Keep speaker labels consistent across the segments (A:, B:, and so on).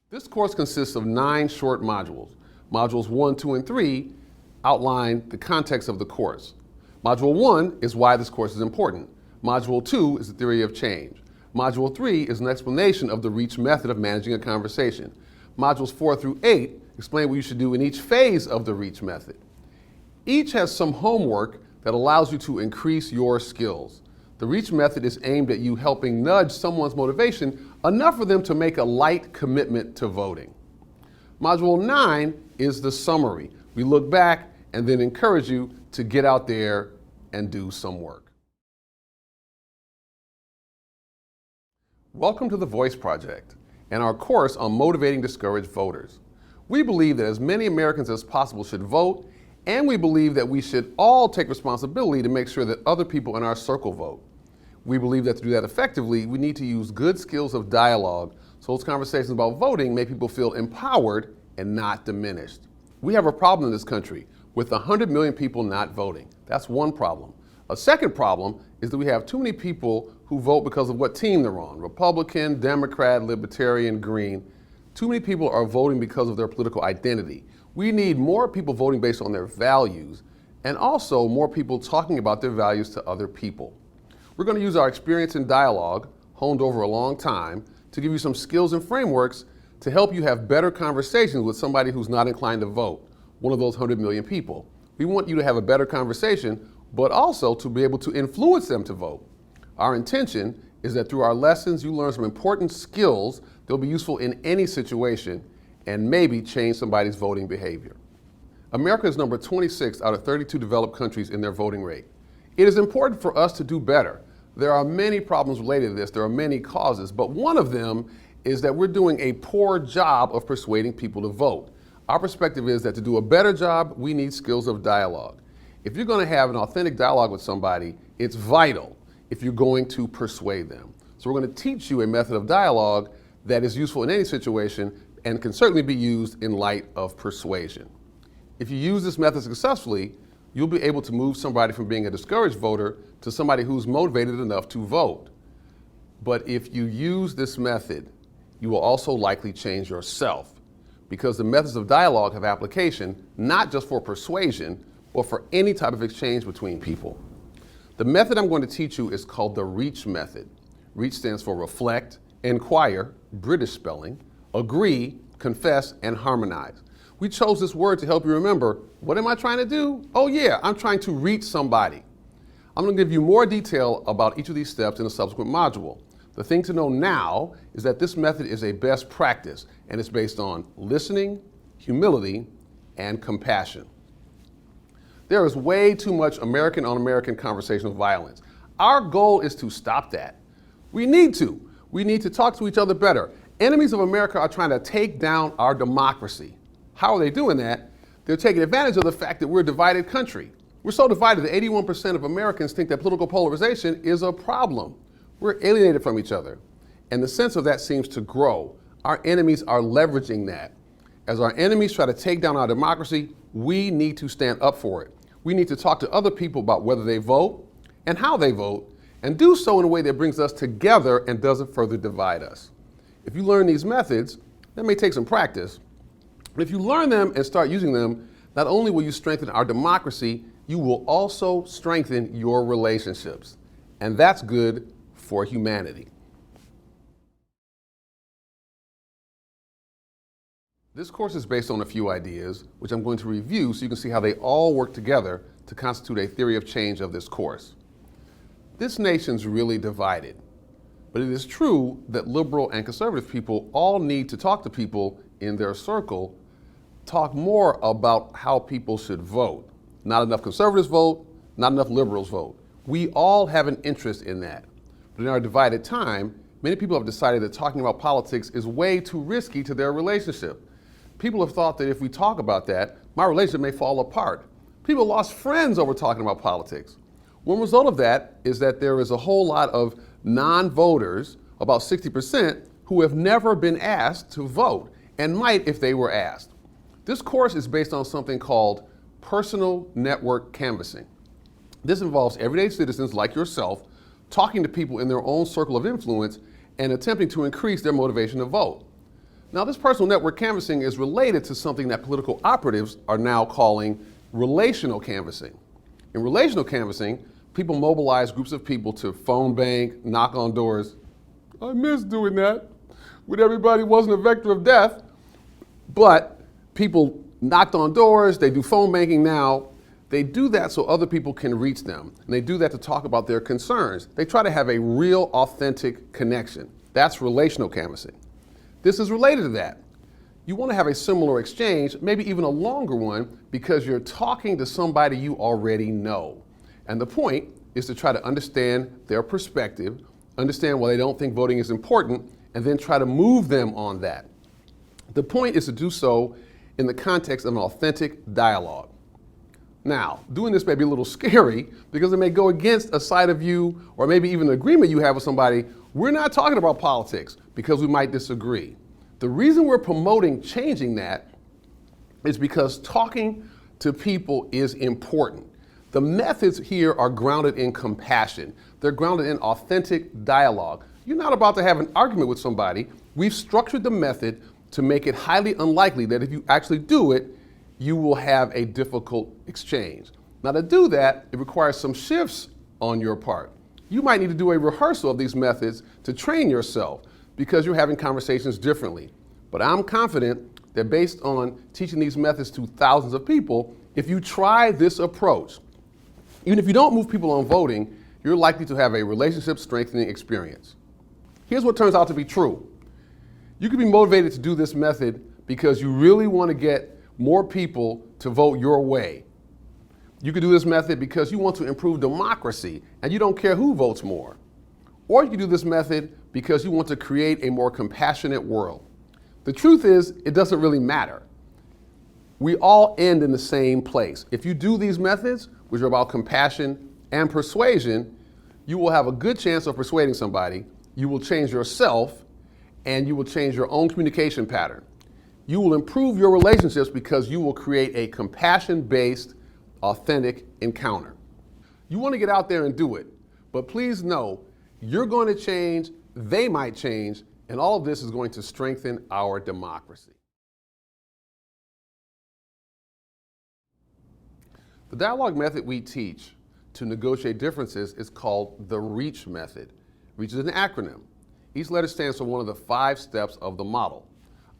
A: This course consists of 9 short modules. Modules 1, 2, and 3 outline the context of the course. Module 1 is why this course is important. Module 2 is the theory of change. Module 3 is an explanation of the REACH method of managing a conversation. Modules 4 through 8 explain what you should do in each phase of the REACH method. Each has some homework that allows you to increase your skills. The REACH method is aimed at you helping nudge someone's motivation enough for them to make a light commitment to voting. Module 9 is the summary. We look back and then encourage you to get out there and do some work. Welcome to the Voice Project and our course on motivating discouraged voters. We believe that as many Americans as possible should vote, and we believe that we should all take responsibility to make sure that other people in our circle vote. We believe that to do that effectively, we need to use good skills of dialogue so those conversations about voting make people feel empowered and not diminished. We have a problem in this country with 100 million people not voting. That's one problem. A second problem is that we have too many people who vote because of what team they're on, Republican, Democrat, Libertarian, Green. Too many people are voting because of their political identity. We need more people voting based on their values, and also more people talking about their values to other people. We're going to use our experience in dialogue, honed over a long time, to give you some skills and frameworks to help you have better conversations with somebody who's not inclined to vote, one of those 100 million people. We want you to have a better conversation, but also to be able to influence them to vote. Our intention is that through our lessons, you learn some important skills that'll be useful in any situation and maybe change somebody's voting behavior. America is number 26 out of 32 developed countries in their voting rate. It is important for us to do better. There are many problems related to this. There are many causes, but one of them is that we're doing a poor job of persuading people to vote. Our perspective is that to do a better job, we need skills of dialogue. If you're going to have an authentic dialogue with somebody, it's vital if you're going to persuade them. So we're going to teach you a method of dialogue that is useful in any situation and can certainly be used in light of persuasion. If you use this method successfully, you'll be able to move somebody from being a discouraged voter to somebody who's motivated enough to vote. But if you use this method, you will also likely change yourself, because the methods of dialogue have application not just for persuasion, but for any type of exchange between people. The method I'm going to teach you is called the REACH method. REACH stands for reflect, inquire, British spelling, agree, confess, and harmonize. We chose this word to help you remember, what am I trying to do? Oh yeah, I'm trying to reach somebody. I'm going to give you more detail about each of these steps in a subsequent module. The thing to know now is that this method is a best practice, and it's based on listening, humility, and compassion. There is way too much American-on-American conversational violence. Our goal is to stop that. We need to. We need to talk to each other better. Enemies of America are trying to take down our democracy. How are they doing that? They're taking advantage of the fact that we're a divided country. We're so divided that 81% of Americans think that political polarization is a problem. We're alienated from each other. And the sense of that seems to grow. Our enemies are leveraging that. As our enemies try to take down our democracy, we need to stand up for it. We need to talk to other people about whether they vote and how they vote, and do so in a way that brings us together and doesn't further divide us. If you learn these methods, that may take some practice, but if you learn them and start using them, not only will you strengthen our democracy, you will also strengthen your relationships. And that's good for humanity. This course is based on a few ideas, which I'm going to review so you can see how they all work together to constitute a theory of change of this course. This nation's really divided, but it is true that liberal and conservative people all need to talk to people in their circle, talk more about how people should vote. Not enough conservatives vote, not enough liberals vote. We all have an interest in that. But in our divided time, many people have decided that talking about politics is way too risky to their relationship. People have thought that if we talk about that, my relationship may fall apart. People lost friends over talking about politics. One result of that is that there is a whole lot of non-voters, about 60%, who have never been asked to vote and might if they were asked. This course is based on something called personal network canvassing. This involves everyday citizens like yourself talking to people in their own circle of influence and attempting to increase their motivation to vote. Now, this personal network canvassing is related to something that political operatives are now calling relational canvassing. In relational canvassing, people mobilize groups of people to phone bank, knock on doors. I miss doing that when everybody wasn't a vector of death, but people knocked on doors, they do phone banking now. They do that so other people can reach them, and they do that to talk about their concerns. They try to have a real, authentic connection. That's relational canvassing. This is related to that. You want to have a similar exchange, maybe even a longer one, because you're talking to somebody you already know. And the point is to try to understand their perspective, understand why they don't think voting is important, and then try to move them on that. The point is to do so in the context of an authentic dialogue. Now, doing this may be a little scary because it may go against a side of you or maybe even an agreement you have with somebody. We're not talking about politics because we might disagree. The reason we're promoting changing that is because talking to people is important. The methods here are grounded in compassion. They're grounded in authentic dialogue. You're not about to have an argument with somebody. We've structured the method to make it highly unlikely that if you actually do it, you will have a difficult exchange. Now, to do that, it requires some shifts on your part. You might need to do a rehearsal of these methods to train yourself because you're having conversations differently. But I'm confident that based on teaching these methods to thousands of people, if you try this approach, even if you don't move people on voting, you're likely to have a relationship strengthening experience. Here's what turns out to be true. You can be motivated to do this method because you really want to get more people to vote your way. You could do this method because you want to improve democracy and you don't care who votes more. Or you could do this method because you want to create a more compassionate world. The truth is, it doesn't really matter. We all end in the same place. If you do these methods, which are about compassion and persuasion, you will have a good chance of persuading somebody, you will change yourself, and you will change your own communication pattern. You will improve your relationships because you will create a compassion-based, authentic encounter. You want to get out there and do it, but please know you're going to change, they might change, and all of this is going to strengthen our democracy. The dialogue method we teach to negotiate differences is called the REACH method. REACH is an acronym. Each letter stands for one of the 5 steps of the model.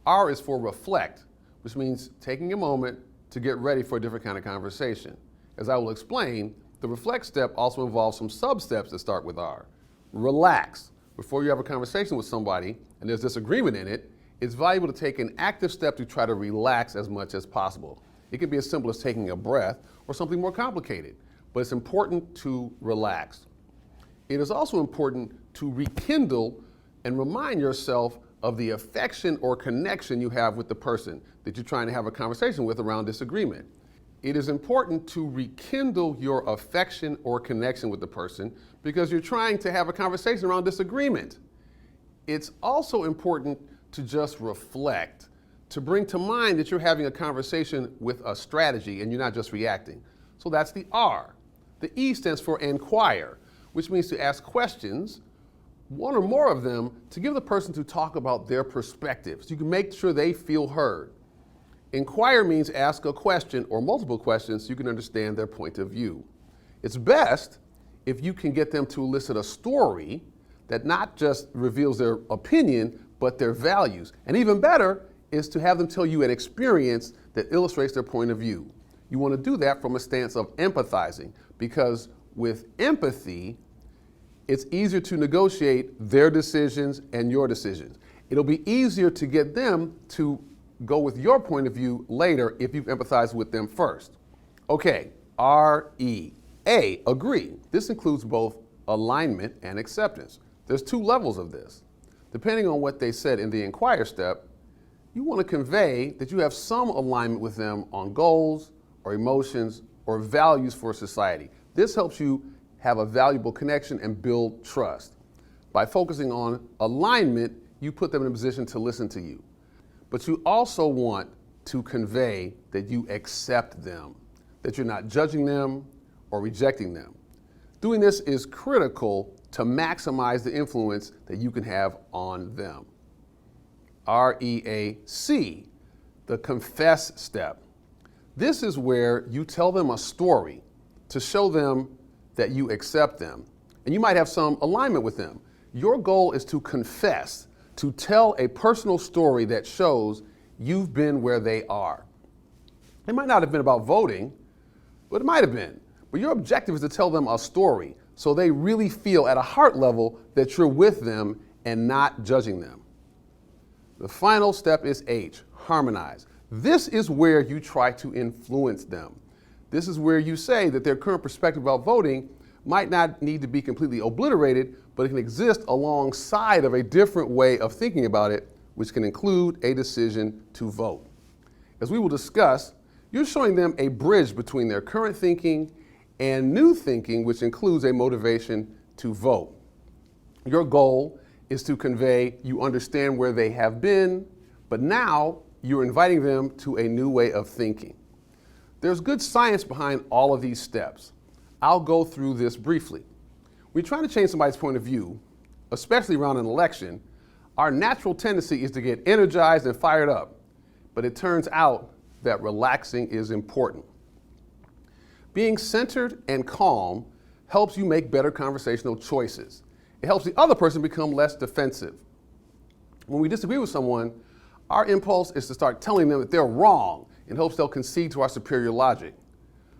A: R is for reflect, which means taking a moment to get ready for a different kind of conversation. As I will explain, the reflect step also involves some sub-steps that start with R. Relax. Before you have a conversation with somebody and there's disagreement in it, it's valuable to take an active step to try to relax as much as possible. It can be as simple as taking a breath or something more complicated, but it's important to relax. It is also important to rekindle and remind yourself of the affection or connection you have with the person that you're trying to have a conversation with around disagreement. It is important to rekindle your affection or connection with the person because you're trying to have a conversation around disagreement. It's also important to just reflect, to bring to mind that you're having a conversation with a strategy and you're not just reacting. So that's the R. The E stands for inquire, which means to ask questions, one or more of them, to give the person to talk about their perspectives. You can make sure they feel heard. Inquire means ask a question or multiple questions so you can understand their point of view. It's best if you can get them to elicit a story that not just reveals their opinion, but their values. And even better is to have them tell you an experience that illustrates their point of view. You want to do that from a stance of empathizing, because with empathy, it's easier to negotiate their decisions and your decisions. It'll be easier to get them to go with your point of view later if you've empathized with them first. Okay, R-E. A, agree. This includes both alignment and acceptance. There's 2 levels of this. Depending on what they said in the inquire step, you want to convey that you have some alignment with them on goals or emotions or values for society. This helps you have a valuable connection and build trust. By focusing on alignment, you put them in a position to listen to you. But you also want to convey that you accept them, that you're not judging them or rejecting them. Doing this is critical to maximize the influence that you can have on them. REAC, the confess step. This is where you tell them a story to show them that you accept them. And you might have some alignment with them. Your goal is to confess, to tell a personal story that shows you've been where they are. It might not have been about voting, but it might have been. But your objective is to tell them a story so they really feel at a heart level that you're with them and not judging them. The final step is H, harmonize. This is where you try to influence them. This is where you say that their current perspective about voting might not need to be completely obliterated, but it can exist alongside of a different way of thinking about it, which can include a decision to vote. As we will discuss, you're showing them a bridge between their current thinking and new thinking, which includes a motivation to vote. Your goal is to convey you understand where they have been, but now you're inviting them to a new way of thinking. There's good science behind all of these steps. I'll go through this briefly. When you're trying to change somebody's point of view, especially around an election, our natural tendency is to get energized and fired up. But it turns out that relaxing is important. Being centered and calm helps you make better conversational choices. It helps the other person become less defensive. When we disagree with someone, our impulse is to start telling them that they're wrong in hopes they'll concede to our superior logic.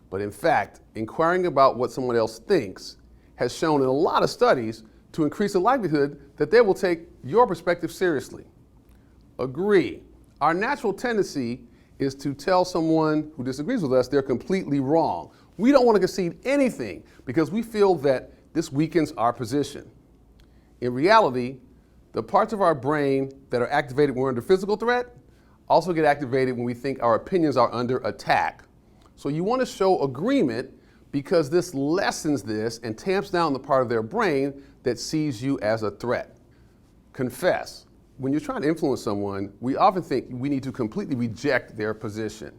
A: But in fact, inquiring about what someone else thinks has shown in a lot of studies to increase the likelihood that they will take your perspective seriously. Agree. Our natural tendency is to tell someone who disagrees with us they're completely wrong. We don't want to concede anything because we feel that this weakens our position. In reality, the parts of our brain that are activated when we're under physical threat also get activated when we think our opinions are under attack. So you want to show agreement because this lessens this and tamps down the part of their brain that sees you as a threat. Confess. When you're trying to influence someone, we often think we need to completely reject their position.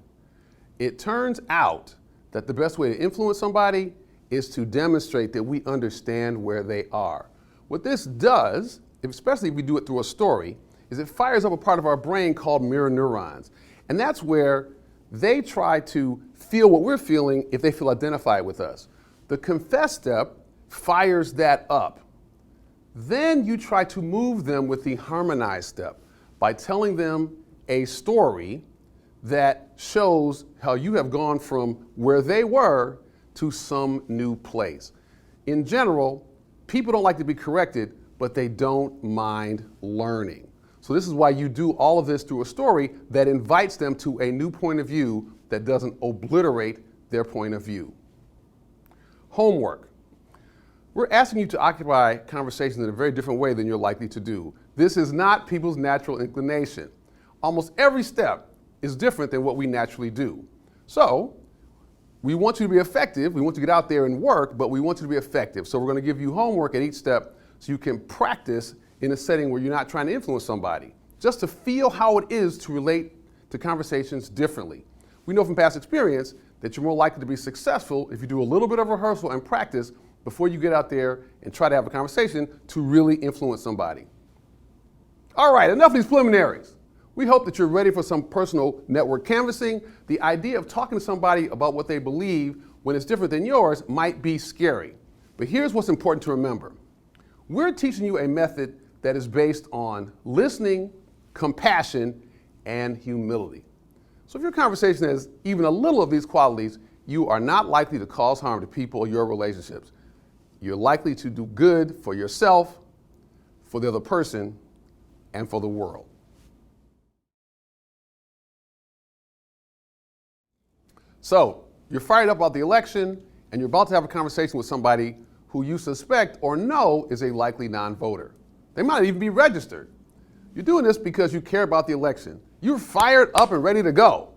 A: It turns out that the best way to influence somebody is to demonstrate that we understand where they are. What this does, especially if we do it through a story, is it fires up a part of our brain called mirror neurons. And that's where they try to feel what we're feeling if they feel identified with us. The confess step fires that up. Then you try to move them with the harmonize step by telling them a story that shows how you have gone from where they were to some new place. In general, people don't like to be corrected, but they don't mind learning. So this is why you do all of this through a story that invites them to a new point of view that doesn't obliterate their point of view. Homework. We're asking you to occupy conversations in a very different way than you're likely to do. This is not people's natural inclination. Almost every step is different than what we naturally do. So we want you to be effective. We want you to get out there and work, but we want you to be effective. So we're going to give you homework at each step so you can practice in a setting where you're not trying to influence somebody, just to feel how it is to relate to conversations differently. We know from past experience that you're more likely to be successful if you do a little bit of rehearsal and practice before you get out there and try to have a conversation to really influence somebody. All right, enough of these preliminaries. We hope that you're ready for some personal network canvassing. The idea of talking to somebody about what they believe when it's different than yours might be scary. But here's what's important to remember. We're teaching you a method that is based on listening, compassion, and humility. So if your conversation has even a little of these qualities, you are not likely to cause harm to people or your relationships. You're likely to do good for yourself, for the other person, and for the world. So you're fired up about the election, and you're about to have a conversation with somebody who you suspect or know is a likely non-voter. They might even be registered. You're doing this because you care about the election. You're fired up and ready to go.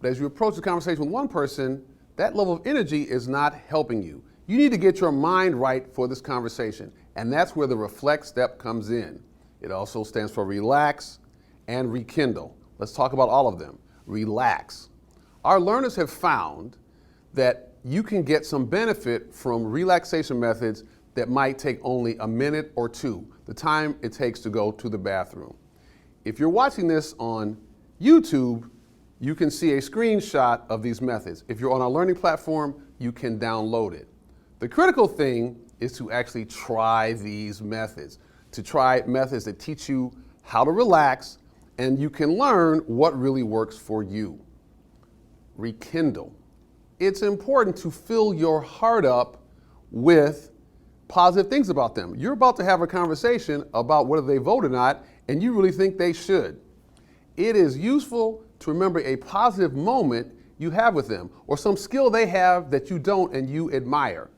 A: But as you approach the conversation with one person, that level of energy is not helping you. You need to get your mind right for this conversation, and that's where the reflect step comes in. It also stands for relax and rekindle. Let's talk about all of them. Relax. Our learners have found that you can get some benefit from relaxation methods that might take only a minute or two, the time it takes to go to the bathroom. If you're watching this on YouTube, you can see a screenshot of these methods. If you're on our learning platform, you can download it. The critical thing is to actually try these methods, to try methods that teach you how to relax, and you can learn what really works for you. Rekindle. It's important to fill your heart up with positive things about them. You're about to have a conversation about whether they vote or not, and you really think they should. It is useful to remember a positive moment you have with them, or some skill they have that you don't and you admire.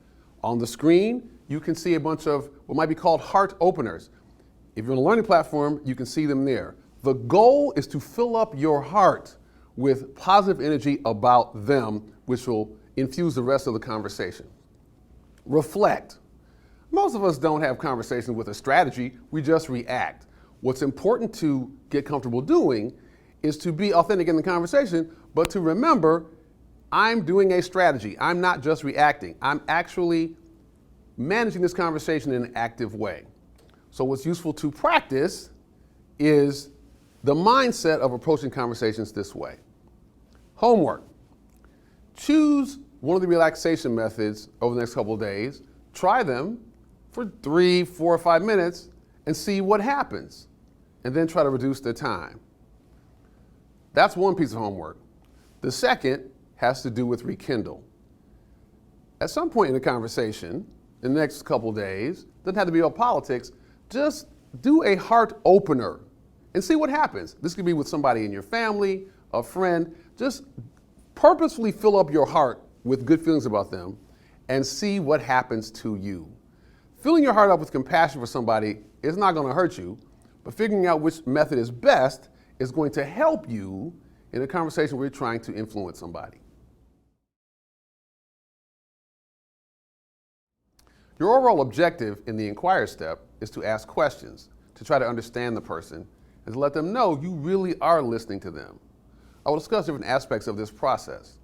A: On the screen, you can see a bunch of what might be called heart openers. If you're on a learning platform, you can see them there. The goal is to fill up your heart with positive energy about them, which will infuse the rest of the conversation. Reflect. Most of us don't have conversations with a strategy, we just react. What's important to get comfortable doing is to be authentic in the conversation, but to remember, I'm doing a strategy. I'm not just reacting. I'm actually managing this conversation in an active way. So what's useful to practice is the mindset of approaching conversations this way. Homework. Choose one of the relaxation methods over the next couple of days. Try them for 3, 4, or 5 minutes and see what happens. And then try to reduce the time. That's one piece of homework. The second has to do with rekindle. At some point in the conversation, in the next couple of days, doesn't have to be about politics, just do a heart opener and see what happens. This could be with somebody in your family, a friend. Just purposefully fill up your heart with good feelings about them and see what happens to you. Filling your heart up with compassion for somebody is not going to hurt you, but figuring out which method is best is going to help you in a conversation where you're trying to influence somebody. Your overall objective in the inquire step is to ask questions, to try to understand the person, and to let them know you really are listening to them. I will discuss different aspects of this process.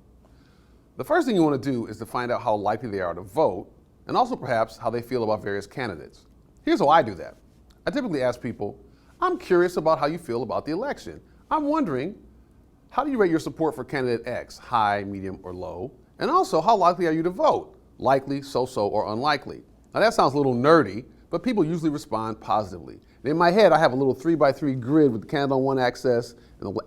A: The first thing you want to do is to find out how likely they are to vote, and also perhaps how they feel about various candidates. Here's how I do that. I typically ask people, I'm curious about how you feel about the election. I'm wondering, how do you rate your support for candidate X, high, medium, or low? And also, how likely are you to vote? Likely, so-so, or unlikely. Now that sounds a little nerdy, but people usually respond positively. And in my head, I have a little 3x3 grid with the candidate on one axis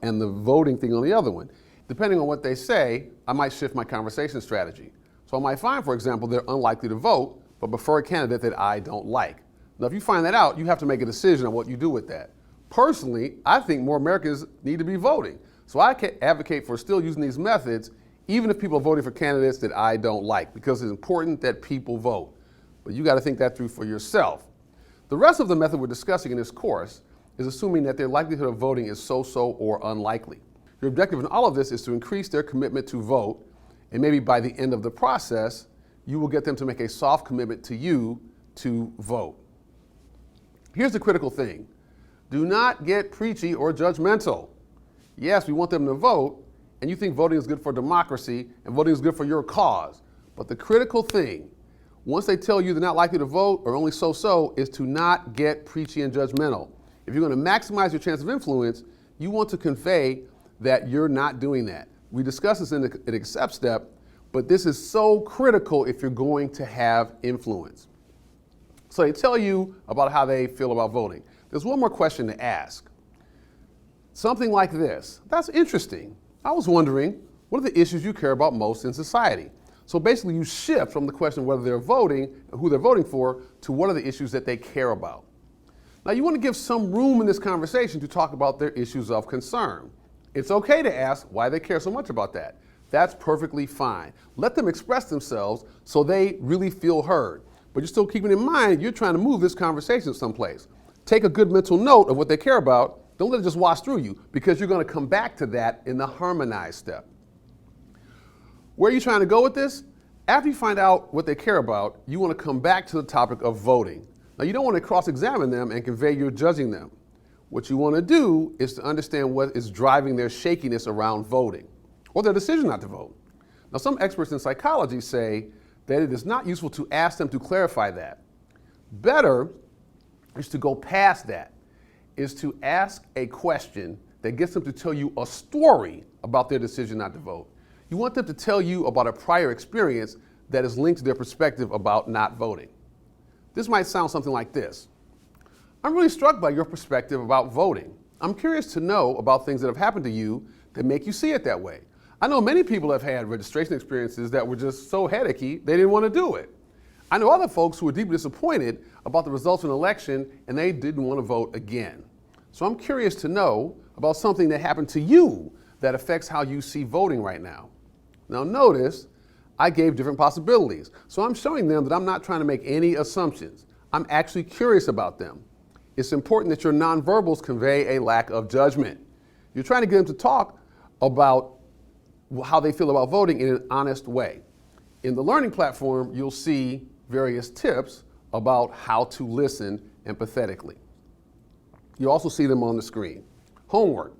A: and the voting thing on the other one. Depending on what they say, I might shift my conversation strategy. So I might find, for example, they're unlikely to vote, but prefer a candidate that I don't like. Now, if you find that out, you have to make a decision on what you do with that. Personally, I think more Americans need to be voting. So I can advocate for still using these methods, even if people are voting for candidates that I don't like, because it's important that people vote. But you got to think that through for yourself. The rest of the method we're discussing in this course is assuming that their likelihood of voting is so-so or unlikely. Your objective in all of this is to increase their commitment to vote, and maybe by the end of the process, you will get them to make a soft commitment to you to vote. Here's the critical thing. Do not get preachy or judgmental. Yes, we want them to vote, and you think voting is good for democracy and voting is good for your cause. But the critical thing, once they tell you they're not likely to vote or only so-so, is to not get preachy and judgmental. If you're going to maximize your chance of influence, you want to convey that you're not doing that. We discussed this in the accept step, but this is so critical if you're going to have influence. So they tell you about how they feel about voting. There's one more question to ask. Something like this. That's interesting. I was wondering, what are the issues you care about most in society? So basically you shift from the question whether they're voting, who they're voting for, to what are the issues that they care about. Now you want to give some room in this conversation to talk about their issues of concern. It's okay to ask why they care so much about that. That's perfectly fine. Let them express themselves so they really feel heard. But you're still keeping in mind you're trying to move this conversation someplace. Take a good mental note of what they care about. Don't let it just wash through you, because you're going to come back to that in the Harmonize step. Where are you trying to go with this? After you find out what they care about, you want to come back to the topic of voting. Now, you don't want to cross-examine them and convey you're judging them. What you want to do is to understand what is driving their shakiness around voting, or their decision not to vote. Now, some experts in psychology say that it is not useful to ask them to clarify that. Better is to go past that is to ask a question that gets them to tell you a story about their decision not to vote. You want them to tell you about a prior experience that is linked to their perspective about not voting. This might sound something like this. I'm really struck by your perspective about voting. I'm curious to know about things that have happened to you that make you see it that way. I know many people have had registration experiences that were just so headachy they didn't want to do it. I know other folks who were deeply disappointed about the results of an election and they didn't want to vote again. So I'm curious to know about something that happened to you that affects how you see voting right now. Now notice, I gave different possibilities. So I'm showing them that I'm not trying to make any assumptions. I'm actually curious about them. It's important that your nonverbals convey a lack of judgment. You're trying to get them to talk about how they feel about voting in an honest way. In the learning platform, you'll see various tips about how to listen empathetically. You also see them on the screen. Homework.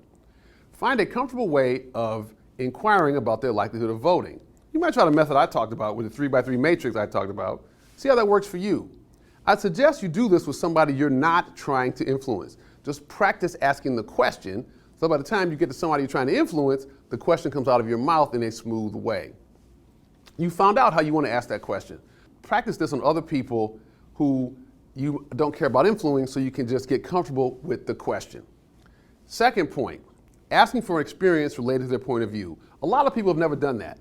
A: Find a comfortable way of inquiring about their likelihood of voting. You might try the method I talked about with the 3x3 matrix I talked about. See how that works for you. I'd suggest you do this with somebody you're not trying to influence. Just practice asking the question, so by the time you get to somebody you're trying to influence, the question comes out of your mouth in a smooth way. You found out how you want to ask that question. Practice this on other people who you don't care about influencing so you can just get comfortable with the question. Second point, asking for an experience related to their point of view. A lot of people have never done that.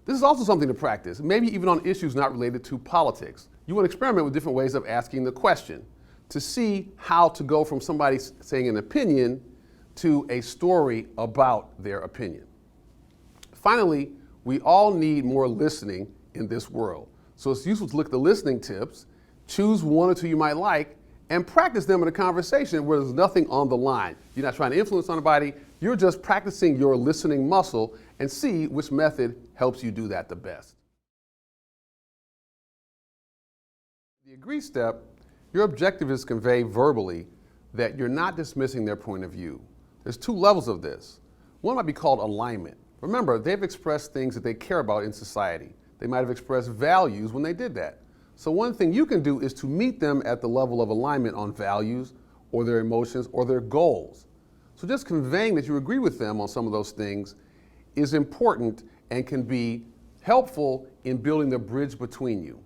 A: This is also something to practice, maybe even on issues not related to politics. You want to experiment with different ways of asking the question to see how to go from somebody saying an opinion to a story about their opinion. Finally, we all need more listening in this world. So it's useful to look at the listening tips, choose one or two you might like, and practice them in a conversation where there's nothing on the line. You're not trying to influence somebody, you're just practicing your listening muscle and see which method helps you do that the best. The agree step, your objective is to convey verbally that you're not dismissing their point of view. There's two levels of this. One might be called alignment. Remember, they've expressed things that they care about in society. They might have expressed values when they did that. So one thing you can do is to meet them at the level of alignment on values or their emotions or their goals. So just conveying that you agree with them on some of those things is important and can be helpful in building the bridge between you.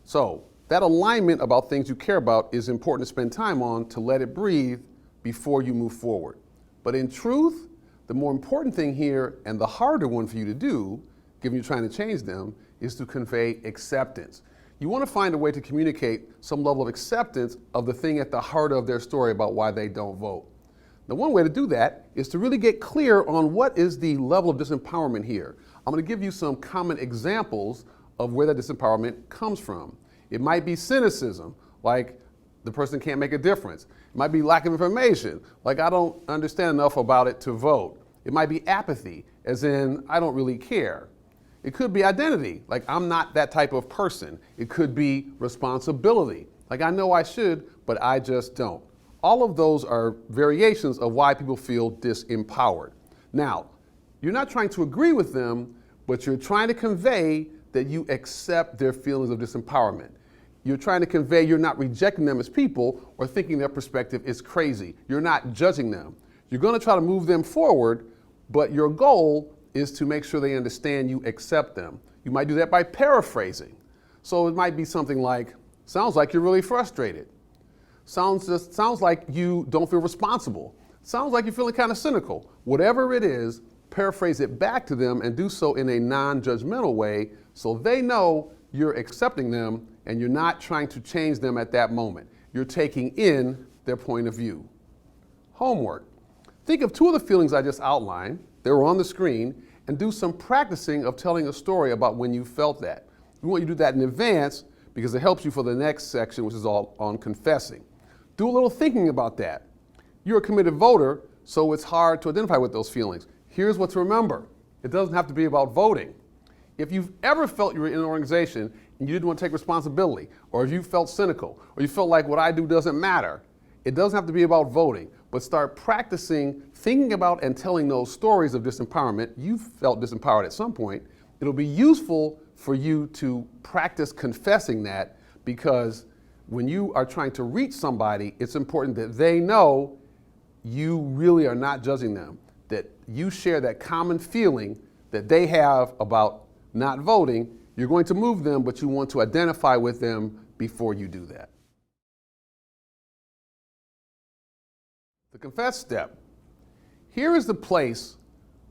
A: So that alignment about things you care about is important to spend time on to let it breathe before you move forward. But in truth, the more important thing here and the harder one for you to do, given you're trying to change them, is to convey acceptance. You want to find a way to communicate some level of acceptance of the thing at the heart of their story about why they don't vote. Now, one way to do that is to really get clear on what is the level of disempowerment here. I'm going to give you some common examples of where that disempowerment comes from. It might be cynicism, like the person can't make a difference. It might be lack of information, like I don't understand enough about it to vote. It might be apathy, as in I don't really care. It could be identity, like I'm not that type of person. It could be responsibility, like I know I should, but I just don't. All of those are variations of why people feel disempowered. Now, you're not trying to agree with them, but you're trying to convey that you accept their feelings of disempowerment. You're trying to convey you're not rejecting them as people or thinking their perspective is crazy. You're not judging them. You're going to try to move them forward, but your goal is to make sure they understand you accept them. You might do that by paraphrasing. So it might be something like, sounds like you're really frustrated. Sounds like you don't feel responsible. Sounds like you're feeling kind of cynical. Whatever it is, paraphrase it back to them and do so in a non-judgmental way so they know you're accepting them and you're not trying to change them at that moment. You're taking in their point of view. Homework. Think of two of the feelings I just outlined. They were on the screen, and do some practicing of telling a story about when you felt that. We want you to do that in advance because it helps you for the next section, which is all on confessing. Do a little thinking about that. You're a committed voter, so it's hard to identify with those feelings. Here's what to remember. It doesn't have to be about voting. If you've ever felt you were in an organization and you didn't want to take responsibility, or if you felt cynical, or you felt like what I do doesn't matter, it doesn't have to be about voting, but start practicing thinking about and telling those stories of disempowerment. You felt disempowered at some point. It'll be useful for you to practice confessing that, because when you are trying to reach somebody, it's important that they know you really are not judging them, that you share that common feeling that they have about not voting. You're going to move them, but you want to identify with them before you do that. The confess step. Here is the place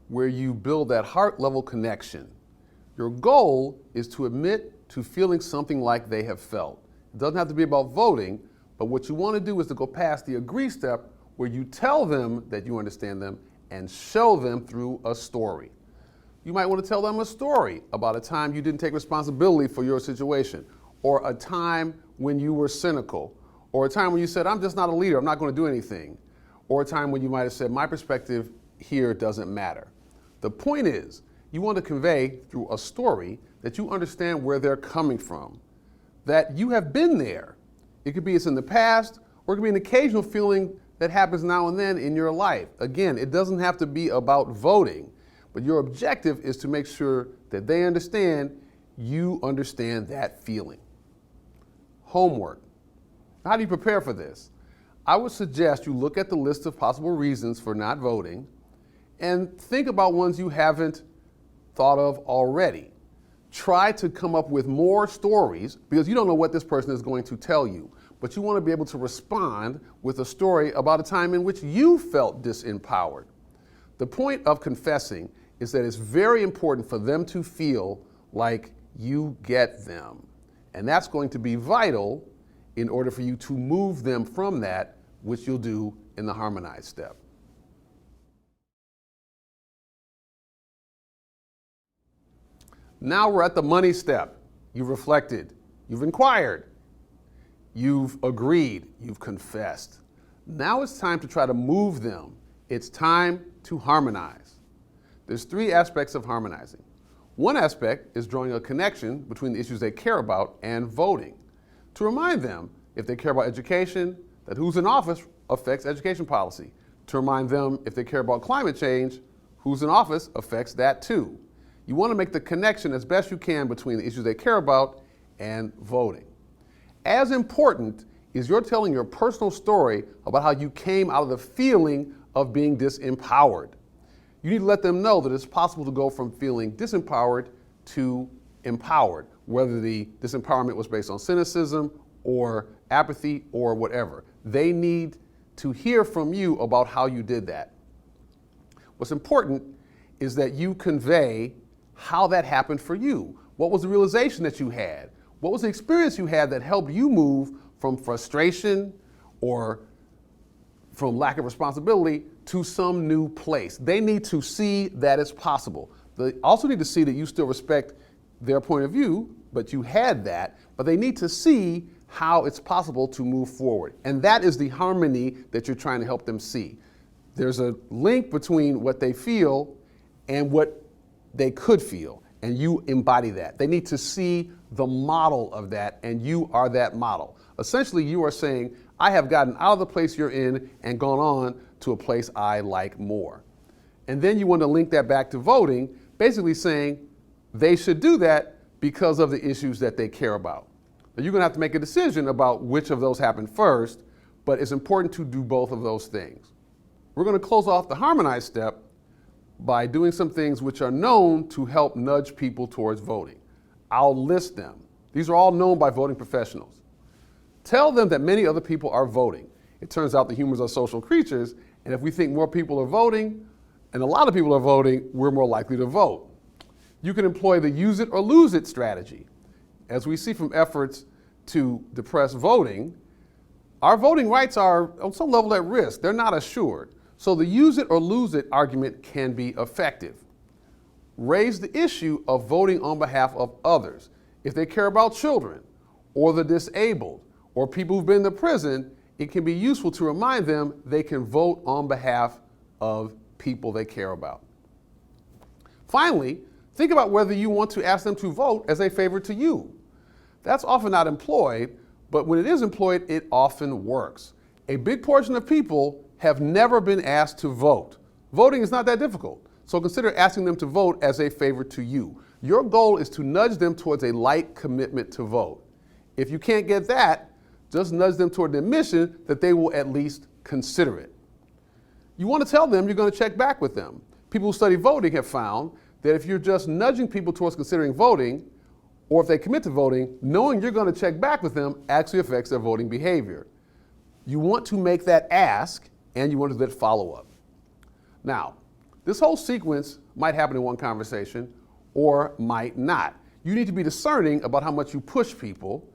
A: where you build that heart-level connection. Your goal is to admit to feeling something like they have felt. It doesn't have to be about voting, but what you want to do is to go past the agree step where you tell them that you understand them and show them through a story. You might want to tell them a story about a time you didn't take responsibility for your situation, or a time when you were cynical, or a time when you said, I'm just not a leader, I'm not going to do anything, or a time when you might have said, my perspective here doesn't matter. The point is, you want to convey through a story that you understand where they're coming from, that you have been there. It could be it's in the past, or it could be an occasional feeling that happens now and then in your life. Again, it doesn't have to be about voting, but your objective is to make sure that they understand you understand that feeling. Homework. How do you prepare for this? I would suggest you look at the list of possible reasons for not voting and think about ones you haven't thought of already. Try to come up with more stories because you don't know what this person is going to tell you, but you want to be able to respond with a story about a time in which you felt disempowered. The point of confessing is that it's very important for them to feel like you get them. And that's going to be vital in order for you to move them from that, which you'll do in the Harmonize step. Now we're at the money step. You've reflected, you've inquired, you've agreed, you've confessed. Now it's time to try to move them. It's time to harmonize. There's three aspects of harmonizing. One aspect is drawing a connection between the issues they care about and voting. To remind them, if they care about education, that who's in office affects education policy. To remind them, if they care about climate change, who's in office affects that too. You want to make the connection as best you can between the issues they care about and voting. As important is you're telling your personal story about how you came out of the feeling of being disempowered. You need to let them know that it's possible to go from feeling disempowered to empowered, whether the disempowerment was based on cynicism or apathy or whatever. They need to hear from you about how you did that. What's important is that you convey how that happened for you. What was the realization that you had? What was the experience you had that helped you move from frustration or from lack of responsibility to some new place? They need to see that it's possible. They also need to see that you still respect their point of view, but you had that, but they need to see how it's possible to move forward. And that is the harmony that you're trying to help them see. There's a link between what they feel and what they could feel, and you embody that. They need to see the model of that, and you are that model. Essentially, you are saying, I have gotten out of the place you're in and gone on to a place I like more. And then you want to link that back to voting, basically saying they should do that because of the issues that they care about. Now, you're going to have to make a decision about which of those happen first, but it's important to do both of those things. We're going to close off the Harmonize step by doing some things which are known to help nudge people towards voting. I'll list them. These are all known by voting professionals. Tell them that many other people are voting. It turns out that humans are social creatures, and if we think more people are voting, and a lot of people are voting, we're more likely to vote. You can employ the use it or lose it strategy. As we see from efforts to depress voting, our voting rights are on some level at risk. They're not assured. So the use it or lose it argument can be effective. Raise the issue of voting on behalf of others. If they care about children or the disabled or people who've been to prison, it can be useful to remind them they can vote on behalf of people they care about. Finally, think about whether you want to ask them to vote as a favor to you. That's often not employed, but when it is employed, it often works. A big portion of people have never been asked to vote. Voting is not that difficult, so consider asking them to vote as a favor to you. Your goal is to nudge them towards a light commitment to vote. If you can't get that, Just nudge them toward the admission that they will at least consider it. You want to tell them you're going to check back with them. People who study voting have found that if you're just nudging people towards considering voting, or if they commit to voting, knowing you're going to check back with them actually affects their voting behavior. You want to make that ask, and you want to do that follow-up. Now, this whole sequence might happen in one conversation or might not. You need to be discerning about how much you push people,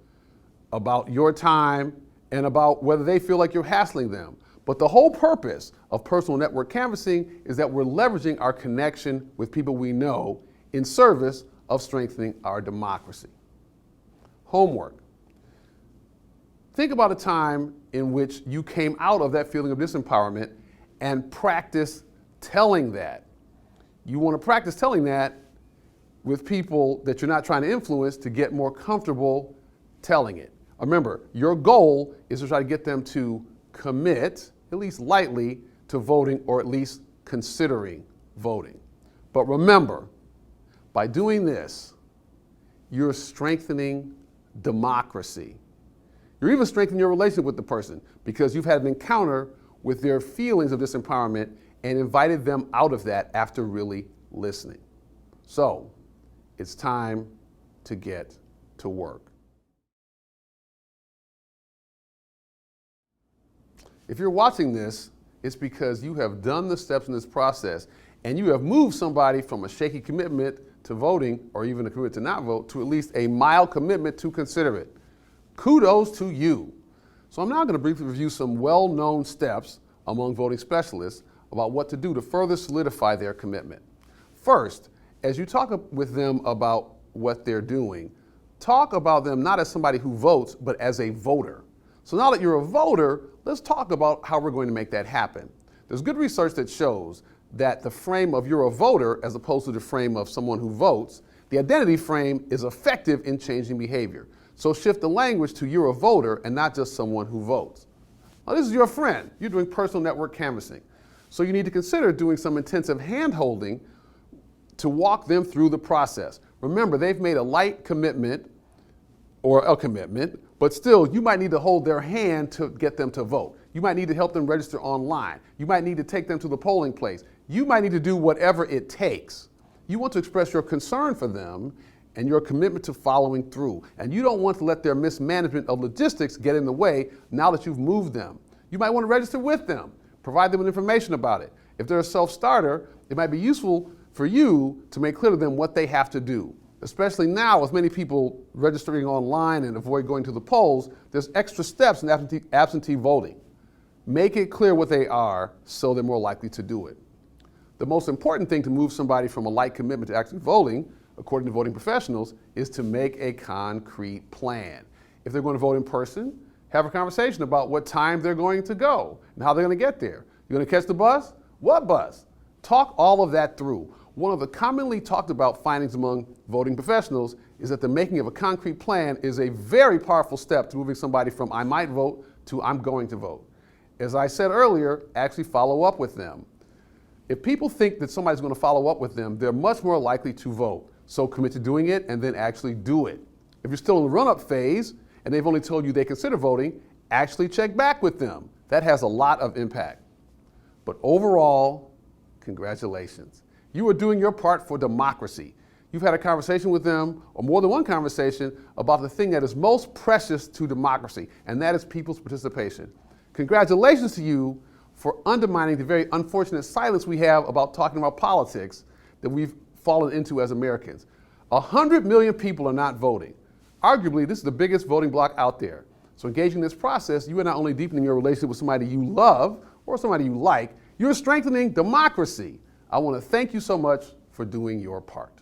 A: about your time, and about whether they feel like you're hassling them. But the whole purpose of personal network canvassing is that we're leveraging our connection with people we know in service of strengthening our democracy. Homework. Think about a time in which you came out of that feeling of disempowerment and practice telling that. You want to practice telling that with people that you're not trying to influence to get more comfortable telling it. Remember, your goal is to try to get them to commit, at least lightly, to voting or at least considering voting. But remember, by doing this, you're strengthening democracy. You're even strengthening your relationship with the person because you've had an encounter with their feelings of disempowerment and invited them out of that after really listening. So, it's time to get to work. If you're watching this, it's because you have done the steps in this process and you have moved somebody from a shaky commitment to voting or even a commitment to not vote to at least a mild commitment to consider it. Kudos to you. So I'm now going to briefly review some well-known steps among voting specialists about what to do to further solidify their commitment. First, as you talk with them about what they're doing, talk about them not as somebody who votes, but as a voter. So now that you're a voter, let's talk about how we're going to make that happen. There's good research that shows that the frame of you're a voter as opposed to the frame of someone who votes, the identity frame is effective in changing behavior. So shift the language to you're a voter and not just someone who votes. Now this is your friend. You're doing personal network canvassing. So you need to consider doing some intensive hand-holding to walk them through the process. Remember, they've made a light commitment or a commitment, but still you might need to hold their hand to get them to vote. You might need to help them register online. You might need to take them to the polling place. You might need to do whatever it takes. You want to express your concern for them and your commitment to following through. And you don't want to let their mismanagement of logistics get in the way now that you've moved them. You might want to register with them, provide them with information about it. If they're a self-starter, it might be useful for you to make clear to them what they have to do. Especially now with many people registering online and avoid going to the polls, there's extra steps in absentee voting. Make it clear what they are so they're more likely to do it. The most important thing to move somebody from a light commitment to actually voting, according to voting professionals, is to make a concrete plan. If they're going to vote in person, have a conversation about what time they're going to go and how they're going to get there. You're going to catch the bus? What bus? Talk all of that through. One of the commonly talked about findings among voting professionals is that the making of a concrete plan is a very powerful step to moving somebody from I might vote to I'm going to vote. As I said earlier, actually follow up with them. If people think that somebody's going to follow up with them, they're much more likely to vote. So commit to doing it and then actually do it. If you're still in the run-up phase and they've only told you they consider voting, actually check back with them. That has a lot of impact. But overall, congratulations. You are doing your part for democracy. You've had a conversation with them, or more than one conversation, about the thing that is most precious to democracy, and that is people's participation. Congratulations to you for undermining the very unfortunate silence we have about talking about politics that we've fallen into as Americans. 100 million people are not voting. Arguably, this is the biggest voting bloc out there. So engaging in this process, you are not only deepening your relationship with somebody you love or somebody you like, you're strengthening democracy. I want to thank you so much for doing your part.